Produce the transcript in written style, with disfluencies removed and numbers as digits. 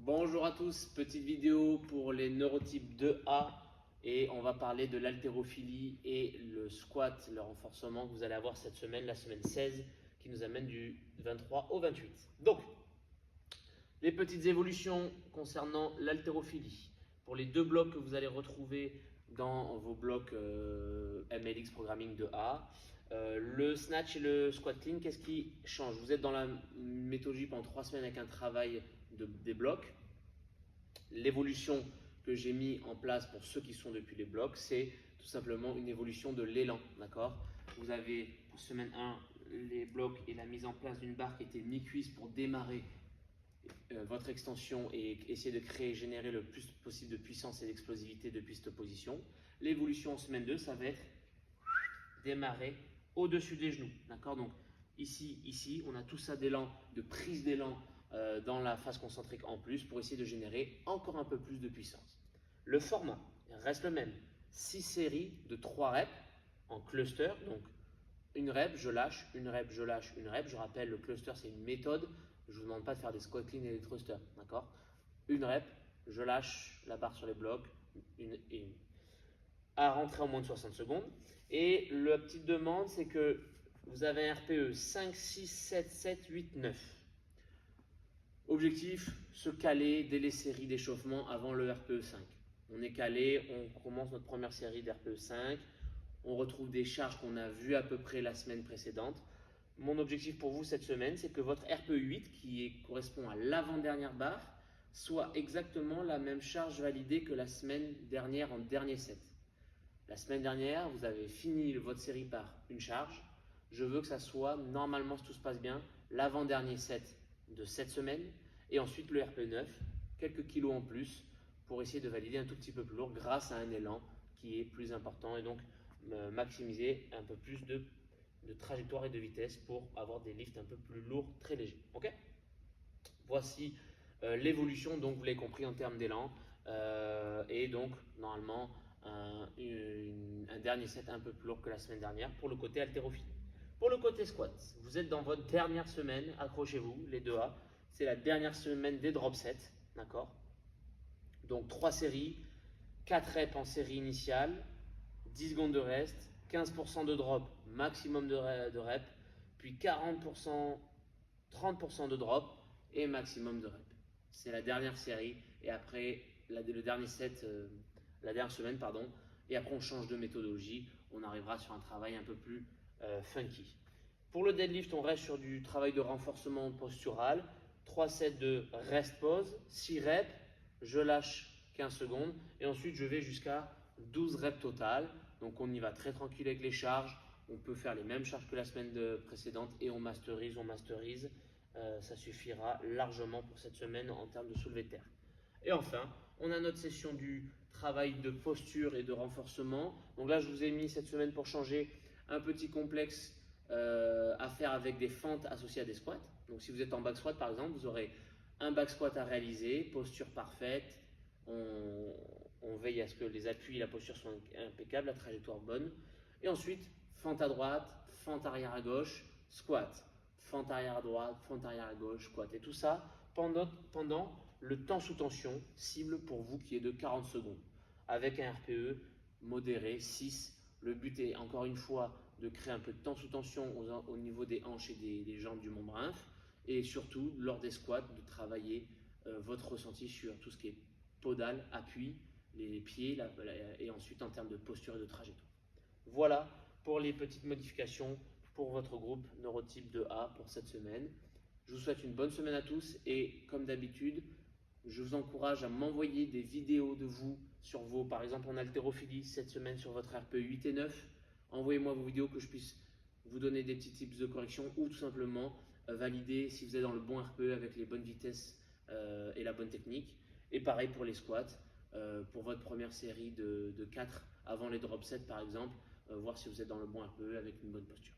Bonjour à tous, petite vidéo pour les neurotypes 2A et on va parler de l'haltérophilie et le squat, le renforcement que vous allez avoir cette semaine, la semaine 16 qui nous amène du 23 au 28. Donc, les petites évolutions concernant l'haltérophilie. Pour les deux blocs que vous allez retrouver dans vos blocs MLX Programming 2A, le snatch et le squat clean, qu'est-ce qui change? Vous êtes dans la méthodologie pendant 3 semaines avec un travail des blocs. L'évolution que j'ai mis en place pour ceux qui sont depuis les blocs, c'est tout simplement une évolution de l'élan. D'accord? Vous avez pour semaine 1 les blocs et la mise en place d'une barre qui était mi-cuisse pour démarrer votre extension et essayer de créer, générer le plus possible de puissance et d'explosivité depuis cette position. L'évolution en semaine 2, ça va être démarrer au-dessus des genoux. D'accord? Donc ici, on a tout ça d'élan, de prise d'élan dans la phase concentrique en plus pour essayer de générer encore un peu plus de puissance. Le format reste le même. 6 séries de 3 reps en cluster. Donc une rep, je lâche, une rep, je lâche, une rep. Je rappelle, le cluster, c'est une méthode. Je ne vous demande pas de faire des squat clean et des thrusters. D'accord? Une rep, je lâche la barre sur les blocs, une et une. À rentrer en moins de 60 secondes. Et la petite demande, c'est que vous avez un RPE 5, 6, 7, 7, 8, 9. Objectif, se caler dès les séries d'échauffement avant le RPE 5. On est calé, on commence notre première série d'RPE 5. On retrouve des charges qu'on a vues à peu près la semaine précédente. Mon objectif pour vous cette semaine, c'est que votre RPE 8, qui correspond à l'avant-dernière barre, soit exactement la même charge validée que la semaine dernière en dernier set. La semaine dernière, vous avez fini votre série par une charge. Je veux que ça soit, normalement, si tout se passe bien, l'avant-dernier set de cette semaine. Et ensuite, le RP9, quelques kilos en plus pour essayer de valider un tout petit peu plus lourd grâce à un élan qui est plus important et donc maximiser un peu plus de trajectoire et de vitesse pour avoir des lifts un peu plus lourds, très légers. Ok? Voici l'évolution, donc vous l'avez compris, en termes d'élan. Et donc, normalement, un dernier set un peu plus lourd que la semaine dernière pour le côté haltérophilie. Pour le côté squat, vous êtes dans votre dernière semaine, accrochez-vous, les 2A. C'est la dernière semaine des drop sets, d'accord? Donc 3 séries, 4 reps en série initiale, 10 secondes de reste, 15% de drop, maximum de reps, puis 40%, 30% de drop et maximum de reps. C'est la dernière série et après le dernier set, la dernière semaine, pardon, et après on change de méthodologie, on arrivera sur un travail un peu plus funky. Pour le deadlift, on reste sur du travail de renforcement postural, 3 sets de rest pause, 6 reps, je lâche 15 secondes et ensuite je vais jusqu'à 12 reps total. Donc on y va très tranquille avec les charges, on peut faire les mêmes charges que la semaine précédente et on masterise. Ça suffira largement pour cette semaine en termes de soulevé de terre. Et enfin, on a notre session du travail de posture et de renforcement. Donc là, je vous ai mis cette semaine pour changer un petit complexe à faire avec des fentes associées à des squats. Donc si vous êtes en back squat par exemple, vous aurez un back squat à réaliser, posture parfaite. On veille à ce que les appuis et la posture soient impeccables, la trajectoire bonne. Et ensuite, fente à droite, fente arrière à gauche, squat. Fente arrière à droite, fente arrière à gauche, squat. Et tout ça pendant le temps sous tension, cible pour vous qui est de 40 secondes. Avec un RPE modéré, 6. Le but est encore une fois de créer un peu de temps sous tension au niveau des hanches et des jambes du membre-inf. Et surtout, lors des squats, de travailler votre ressenti sur tout ce qui est podal, appui, les pieds et ensuite en termes de posture et de trajectoire. Voilà pour les petites modifications pour votre groupe neurotype 2A pour cette semaine. Je vous souhaite une bonne semaine à tous et comme d'habitude, je vous encourage à m'envoyer des vidéos de vous sur vos, par exemple en haltérophilie cette semaine sur votre RPE 8 et 9. Envoyez-moi vos vidéos que je puisse vous donner des petits tips de correction ou tout simplement valider si vous êtes dans le bon RPE avec les bonnes vitesses et la bonne technique. Et pareil pour les squats, pour votre première série de 4 avant les drop sets par exemple, voir si vous êtes dans le bon RPE avec une bonne posture.